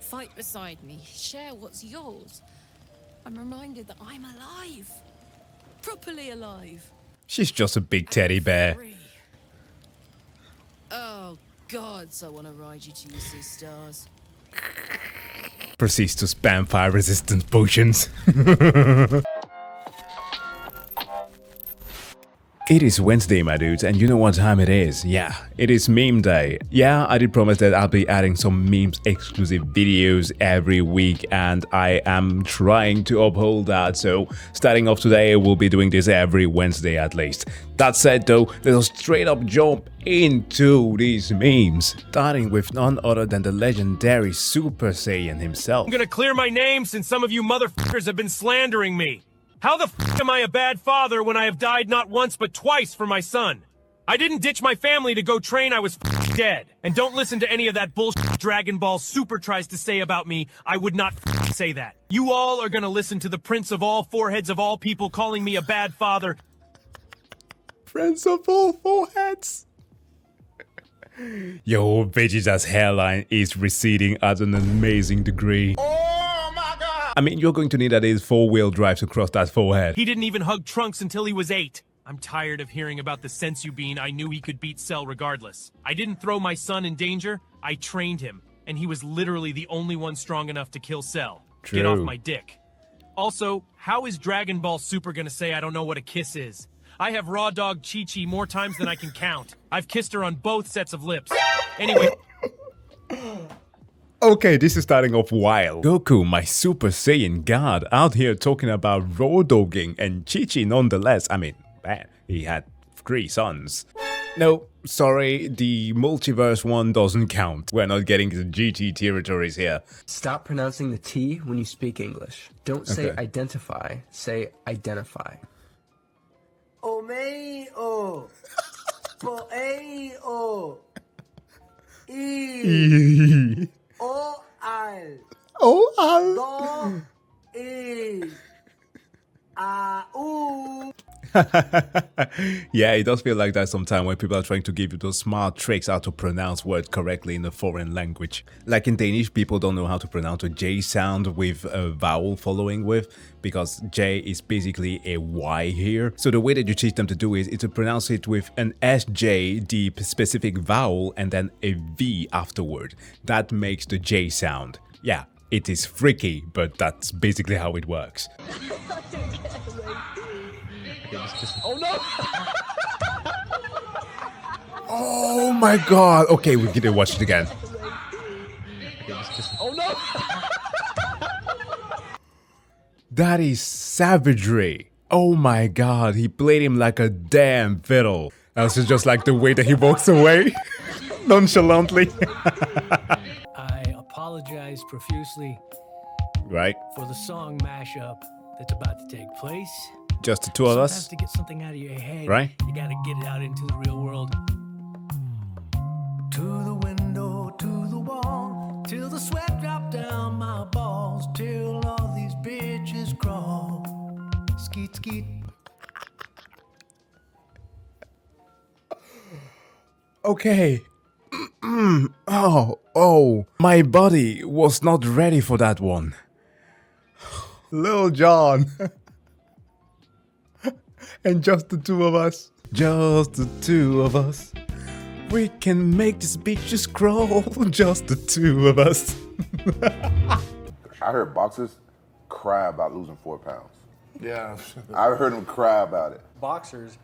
fight beside me, share what's yours, I'm reminded that I'm alive. Properly alive. She's just a big teddy bear. Free. Oh, gods, I want to ride you to your sea stars. Proceeds to spam fire resistant potions. It is Wednesday, my dudes, and you know what time it is. Yeah, it is meme day. Yeah, I did promise that I'll be adding some memes exclusive videos every week, and I am trying to uphold that. So starting off today, we'll be doing this every Wednesday at least. That said though, let's straight up jump into these memes, starting with none other than the legendary Super Saiyan himself. I'm gonna clear my name since some of you motherfuckers have been slandering me. How the f am I a bad father when I have died not once but twice for my son? I didn't ditch my family to go train, I was dead. And don't listen to any of that bullshit Dragon Ball Super tries to say about me. I would not say that. You all are gonna listen to the Prince of all foreheads of all people calling me a bad father. Prince of all foreheads. Yo, Vegeta's hairline is receding at an amazing degree. I mean, you're going to need at least 4-wheel drive to cross that forehead. He didn't even hug Trunks until he was 8. I'm tired of hearing about the Sensu Bean. I knew he could beat Cell regardless. I didn't throw my son in danger. I trained him, and he was literally the only one strong enough to kill Cell. True. Get off my dick. Also, how is Dragon Ball Super gonna say I don't know what a kiss is? I have raw dog Chi-Chi more times than I can count. I've kissed her on both sets of lips. Anyway... Okay, this is starting off wild. Goku, my Super Saiyan god, out here talking about raw dogging, and Chi-Chi nonetheless. I mean, man, he had 3 sons. No, sorry, the multiverse one doesn't count. We're not getting to GT territories here. Stop pronouncing the T when you speak English. Don't say identify, say identify. Omeo. Poeo. O al. Oh, al. Do. E. A. U. Yeah, it does feel like that sometimes when people are trying to give you those smart tricks how to pronounce words correctly in a foreign language. Like in Danish, people don't know how to pronounce a J sound with a vowel following with, because J is basically a Y here. So the way that you teach them to do is to pronounce it with an SJ, the specific vowel, and then a V afterward. That makes the J sound. Yeah, it is freaky, but that's basically how it works. Oh no! Oh my god. Okay, we get to watch it again. Oh no! That is savagery. Oh my god, he played him like a damn fiddle. Also just like the way that he walks away. Nonchalantly. I apologize profusely Right? for the song mashup that's about to take place. Just the two of us. Sometimes to get something out of your head, Right? you gotta get it out into the real world. To the window, to the wall, till the sweat drop down my balls, till all these bitches crawl. Skeet, skeet. Okay. Oh, my body was not ready for that one. Lil Jon. And just the two of us. Just the two of us. We can make this beach just crawl. Just the two of us. I heard boxers cry about losing 4 pounds. Yeah. I heard them cry about it. Boxers,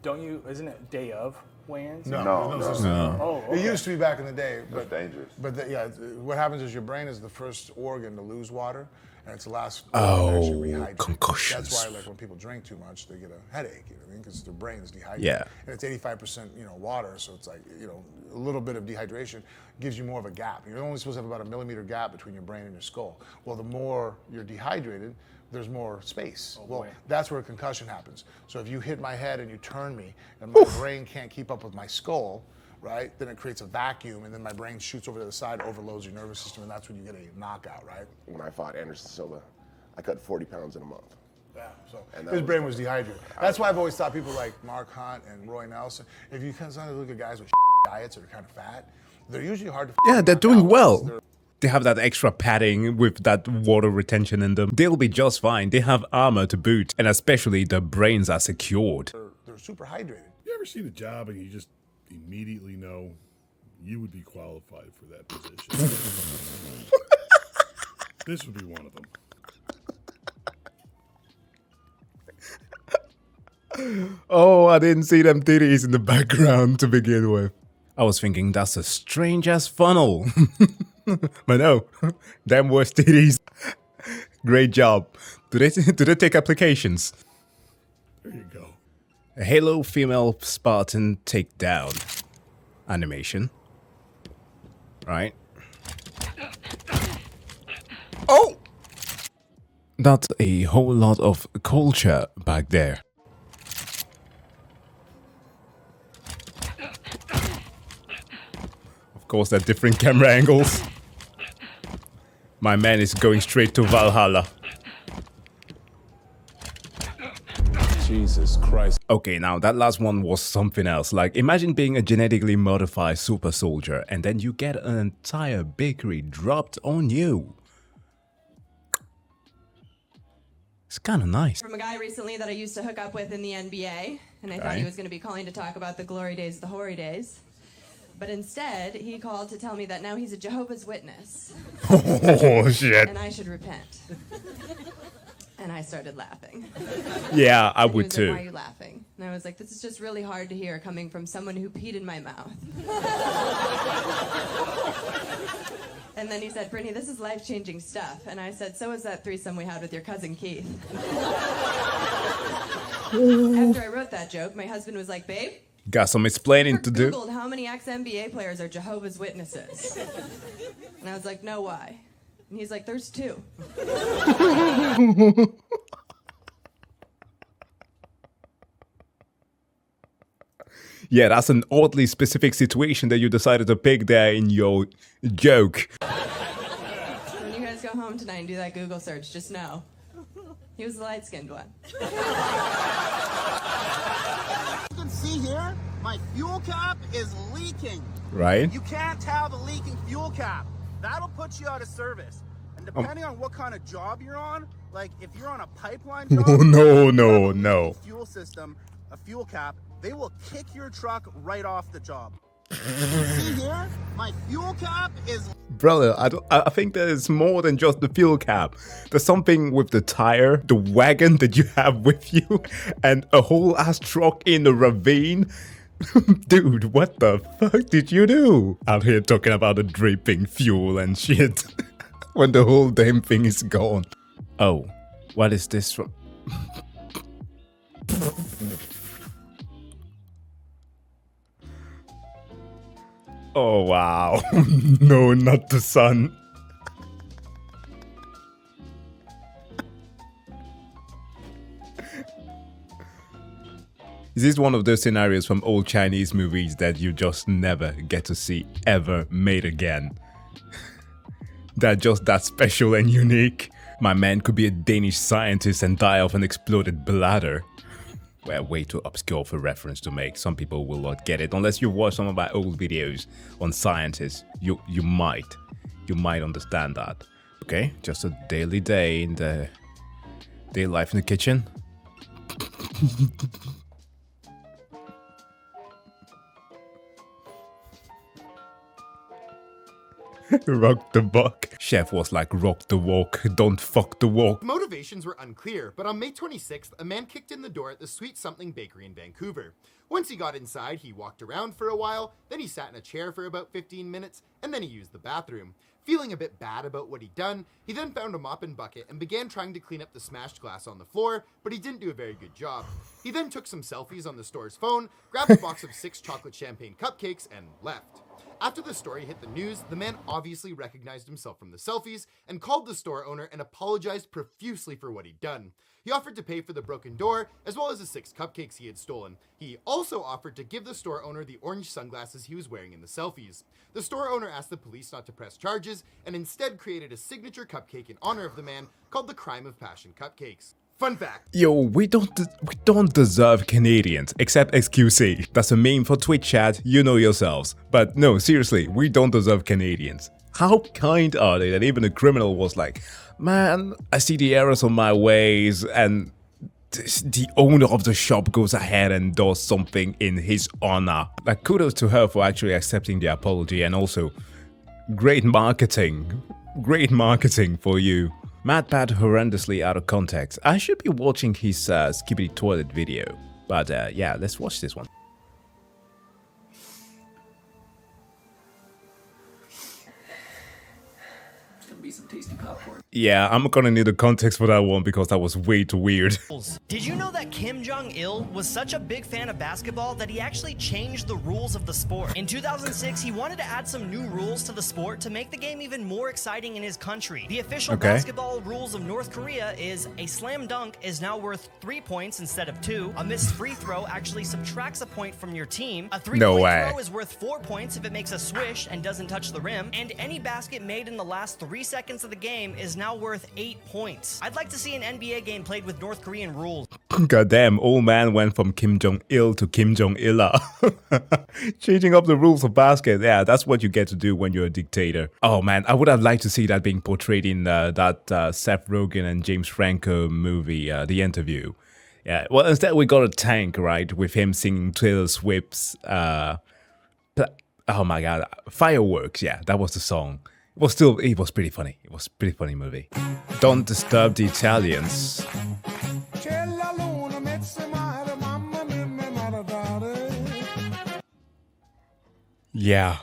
don't you? Isn't it day of weigh-ins? No. Oh, okay. It used to be back in the day, That's but dangerous. yeah, what happens is your brain is the first organ to lose water, and it's the last Oh, organ to actually rehydrate. concussions. That's why, like, when people drink too much, they get a headache. You know what I mean? Because their brain is dehydrated. Yeah. And it's 85%, water, so it's like, a little bit of dehydration gives you more of a gap. You're only supposed to have about a millimeter gap between your brain and your skull. Well, the more you're dehydrated, there's more space. Well, that's where a concussion happens. So if you hit my head and you turn me, and my brain can't keep up with my skull, right? Then it creates a vacuum, and then my brain shoots over to the side, overloads your nervous system, and that's when you get a knockout, right? When I fought Anderson Silva, I cut 40 pounds in a month. Yeah, so And that his was- brain was dehydrated. That's why I've always thought people like Mark Hunt and Roy Nelson, if you sometimes look at guys with diets that are kind of fat, they're usually hard to Yeah, they're knock doing out well. because They have that extra padding with that water retention in them. They'll be just fine. They have armor to boot, and especially their brains are secured. They're super hydrated. You ever seen a job and you just immediately know you would be qualified for that position? This would be one of them. Oh, I didn't see them titties in the background to begin with. I was thinking that's a strange ass funnel. But no, them worst titties. Great job. Do they take applications? There you go. A Halo female Spartan takedown animation. Right. Oh! That's a whole lot of culture back there. Of course, there are different camera angles. My man is going straight to Valhalla. Jesus Christ. Okay, now that last one was something else. Like, imagine being a genetically modified super soldier and then you get an entire bakery dropped on you. It's kind of nice. From a guy recently that I used to hook up with in the NBA, and I thought he was going to be calling to talk about the glory days, the hoary days. But instead, he called to tell me that now he's a Jehovah's Witness. Oh, shit. And I should repent. And I started laughing. Yeah, I would Like, too. why are you laughing? And I was like, this is just really hard to hear coming from someone who peed in my mouth. And then he said, Brittany, this is life-changing stuff. And I said, so is that threesome we had with your cousin Keith. After I wrote that joke, my husband was like, babe, Got some explaining to do. Googled how many ex-NBA players are Jehovah's Witnesses. And I was like, no, why? And he's like, there's 2. Yeah, that's an oddly specific situation that you decided to pick there in your joke. When you guys go home tonight and do that Google search, just know. He was the light-skinned one. You can see here, my fuel cap is leaking. Right? You can't have a leaking fuel cap. That'll put you out of service. And depending on what kind of job you're on, like if you're on a pipeline job, No. fuel system, a fuel cap, they will kick your truck right off the job. See here, my fuel cap is... Brother, I think there's more than just the fuel cap. There's something with the tire, the wagon that you have with you, and a whole ass truck in the ravine. Dude, what the fuck did you do? Out here talking about the dripping fuel and shit. When the whole damn thing is gone. Oh, what is this from? Oh wow. No, not the sun. Is this one of those scenarios from old Chinese movies that you just never get to see ever made again? They're just that special and unique. My man could be a Danish scientist and die of an exploded bladder. Well, way too obscure for reference to make. Some people will not get it. Unless you watch some of my old videos on scientists, you might understand that. Okay, just a daily day in the day life in the kitchen. Rock the walk. Chef was like, rock the walk, don't fuck the walk. Motivations were unclear, but on May 26th, a man kicked in the door at the Sweet Something Bakery in Vancouver. Once he got inside, he walked around for a while, then he sat in a chair for about 15 minutes, and then he used the bathroom. Feeling a bit bad about what he'd done, he then found a mop and bucket and began trying to clean up the smashed glass on the floor, but he didn't do a very good job. He then took some selfies on the store's phone, grabbed a box of 6 chocolate champagne cupcakes, and left. After the story hit the news, the man obviously recognized himself from the selfies and called the store owner and apologized profusely for what he'd done. He offered to pay for the broken door, as well as the 6 cupcakes he had stolen. He also offered to give the store owner the orange sunglasses he was wearing in the selfies. The store owner asked the police not to press charges, and instead created a signature cupcake in honor of the man called the Crime of Passion Cupcakes. Fun fact. Yo, we don't deserve Canadians, except XQC. That's a meme for Twitch chat, you know yourselves. But no, seriously, we don't deserve Canadians. How kind are they that even a criminal was like, man, I see the errors on my ways, and the owner of the shop goes ahead and does something in his honor. Like, kudos to her for actually accepting the apology, and also great marketing. Great marketing for you. MadPat horrendously out of context. I should be watching his Skibbity Toilet video. But yeah, let's watch this one. Be some tasty popcorn. Yeah, I'm gonna need the context for that one because that was way too weird. Did you know that Kim Jong-il was such a big fan of basketball that he actually changed the rules of the sport? In 2006, he wanted to add some new rules to the sport to make the game even more exciting in his country. The official basketball rules of North Korea is a slam dunk is now worth 3 points instead of 2. A missed free throw actually subtracts a point from your team. A 3-point throw is worth 4 points if it makes a swish and doesn't touch the rim. And any basket made in the last 3 seconds of the game is now worth 8 points. I'd like to see an NBA game played with North Korean rules. Goddamn, old man went from Kim Jong-il to Kim Jong-illa. Changing up the rules of basket. Yeah, that's what you get to do when you're a dictator. Oh man, I would have liked to see that being portrayed in that Seth Rogen and James Franco movie, The Interview. Yeah, well, instead we got a tank, right, with him singing Taylor Swift's, oh my god, Fireworks. Yeah, that was the song. It was pretty funny. It was a pretty funny movie. Don't Disturb the Italians. Yeah.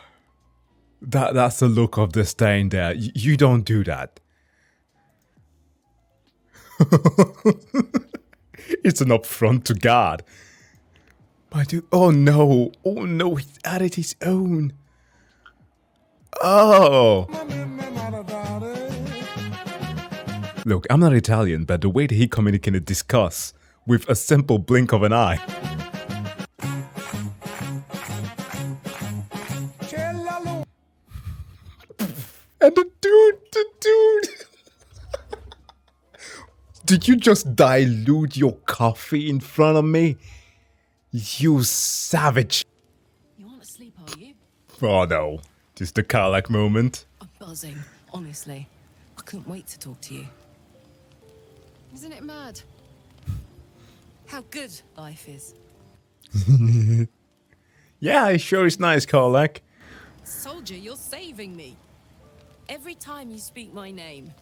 That's the look of disdain there. You don't do that. It's an affront to God. But oh no, he added his own. Oh! Look, I'm not Italian, but the way that he communicated disgust with a simple blink of an eye. And the dude! Did you just dilute your coffee in front of me? You savage! You want to sleep, are you? Oh no. Just the Karlak moment. I'm buzzing, honestly. I couldn't wait to talk to you. Isn't it mad? How good life is. Yeah, it sure is nice, Karlak. Soldier, you're saving me. Every time you speak my name,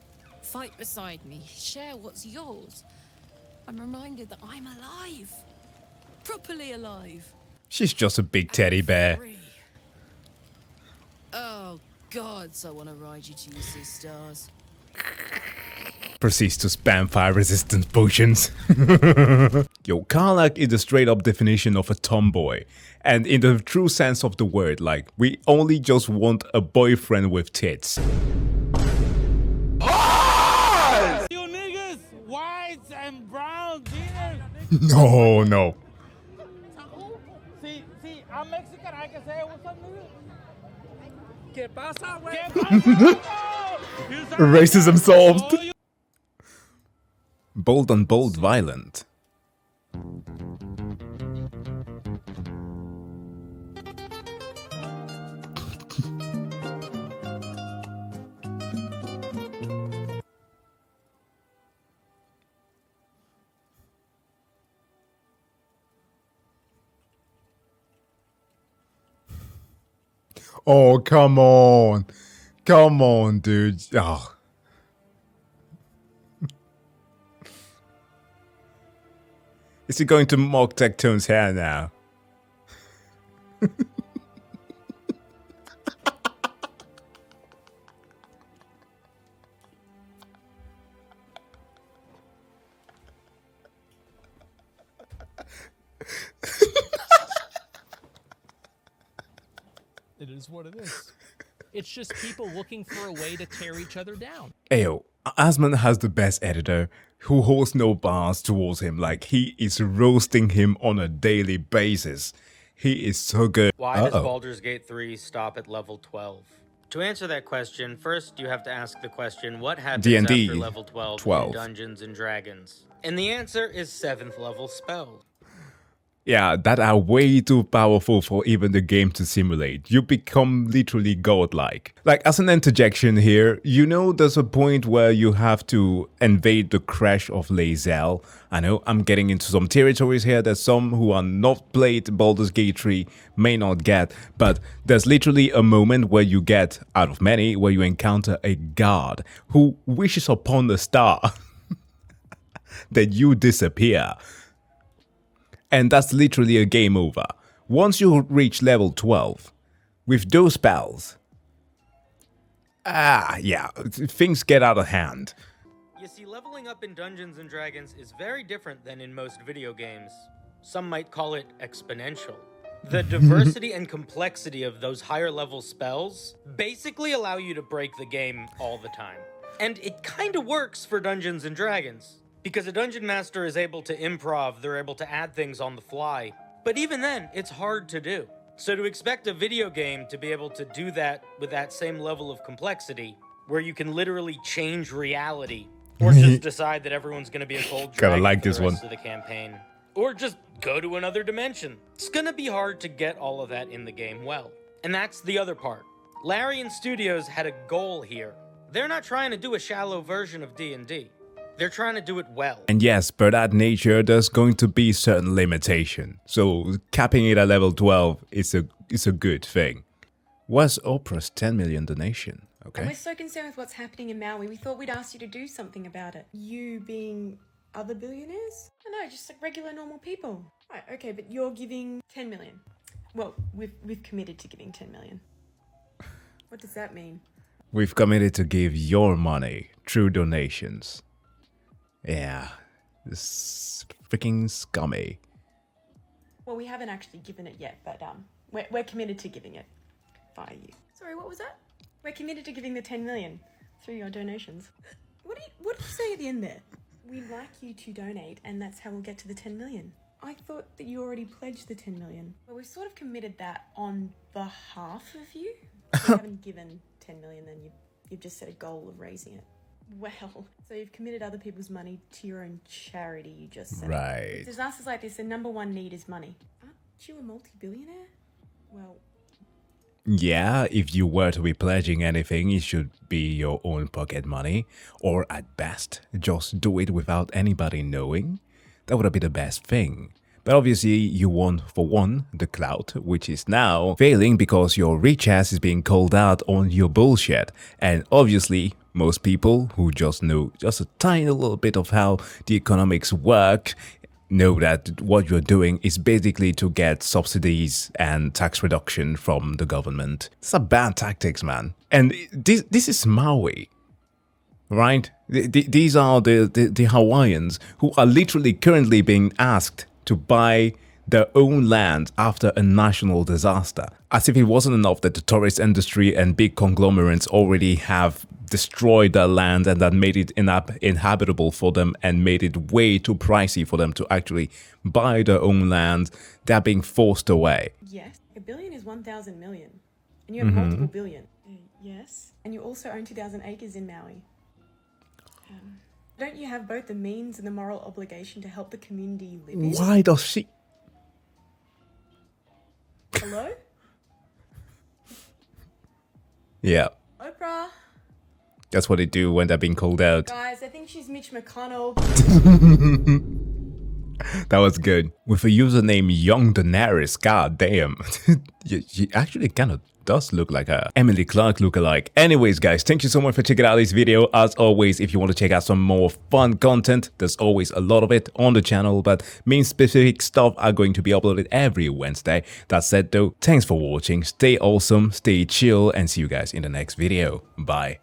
fight beside me, share what's yours, I'm reminded that I'm alive. Properly alive. She's just a big teddy bear. Free. Oh, God, so I want to ride you till you see stars. Proceeds to spam fire-resistant potions. Yo, Karlak is the straight-up definition of a tomboy. And in the true sense of the word, like, we only just want a boyfriend with tits. You niggas, whites and brown No, no. See, I'm Mexican, I can say what's up, nigga? ¿Qué pasa, güey? Racism solved. Bold on bold violent. Oh, come on. Come on, dude. Oh. Is he going to mock Tectone's hair now? It is what it is. It's just people looking for a way to tear each other down. Ayo, Asman has the best editor who holds no bars towards him. Like, he is roasting him on a daily basis. He is so good. Why does Baldur's Gate 3 stop at level 12? To answer that question, first you have to ask the question, what happens D&D after level 12, 12. in Dungeons and Dragons? And the answer is 7th level spells. Yeah, that are way too powerful for even the game to simulate. You become literally godlike. Like, as an interjection here, you know there's a point where you have to invade the crash of Lae'zel. I know I'm getting into some territories here that some who are not played Baldur's Gate 3 may not get, but there's literally a moment where you get, out of many, where you encounter a god who wishes upon a star that you disappear. And that's literally a game over. Once you reach level 12, with those spells, yeah, things get out of hand. You see, leveling up in Dungeons and Dragons is very different than in most video games. Some might call it exponential. The diversity and complexity of those higher level spells basically allow you to break the game all the time. And it kind of works for Dungeons and Dragons. Because a dungeon master is able to improv, they're able to add things on the fly. But even then, it's hard to do. So to expect a video game to be able to do that with that same level of complexity, where you can literally change reality, or just decide that everyone's going to be a cold dragon like for this the rest one. of the campaign, or just go to another dimension. It's going to be hard to get all of that in the game well. And that's the other part. Larian Studios had a goal here. They're not trying to do a shallow version of D&D. They're trying to do it well. And yes, per that nature, there's going to be certain limitation. So capping it at level 12 is a good thing. Where's Oprah's 10 million donation? And we're Okay. so concerned with what's happening in Maui. We thought we'd ask you to do something about it. You being other billionaires? No, just like regular normal people. Right, okay, but you're giving 10 million. Well, we've committed to giving 10 million. What does that mean? We've committed to give your money through donations. Yeah, this freaking scummy. Well, we haven't actually given it yet, but we're committed to giving it via you. Sorry, what was that? We're committed to giving the 10 million through your donations. What did you say at the end there? We'd like you to donate, and that's how we'll get to the 10 million. I thought that you already pledged the 10 million. Well, we've sort of committed that on behalf of you. You haven't given 10 million, then you've just set a goal of raising it. Well, so you've committed other people's money to your own charity, you just said. Right. With disasters like this, the number one need is money. Aren't you a multi-billionaire? Well, Yeah, if you were to be pledging anything, it should be your own pocket money. Or at best, just do it without anybody knowing. That would be the best thing. But obviously, you want, for one, the clout, which is now failing because your rich ass is being called out on your bullshit. And obviously, most people who just know just a tiny little bit of how the economics work know that what you're doing is basically to get subsidies and tax reduction from the government. It's a bad tactics, man. And this is Maui. Right? These are the Hawaiians who are literally currently being asked to buy their own land after a national disaster. As if it wasn't enough that the tourist industry and big conglomerates already have destroyed their land and that made it inhabitable for them and made it way too pricey for them to actually buy their own land. They're being forced away. yes. A billion is 1,000 million. And you have multiple billion. Yes. And you also own 2,000 acres in Maui. Don't you have both the means and the moral obligation to help the community you live in? Why does she... Hello? Yeah, Oprah? that's what they do when they're being called out. Guys, I think she's Mitch McConnell. That was good. With a username Young Daenerys, god damn. She actually kind of does look like a Emily Clark lookalike. Anyways, guys, thank you so much for checking out this video. As always, if you want to check out some more fun content, there's always a lot of it on the channel, but main specific stuff are going to be uploaded every Wednesday. That said though, thanks for watching, stay awesome, stay chill, and see you guys in the next video. Bye.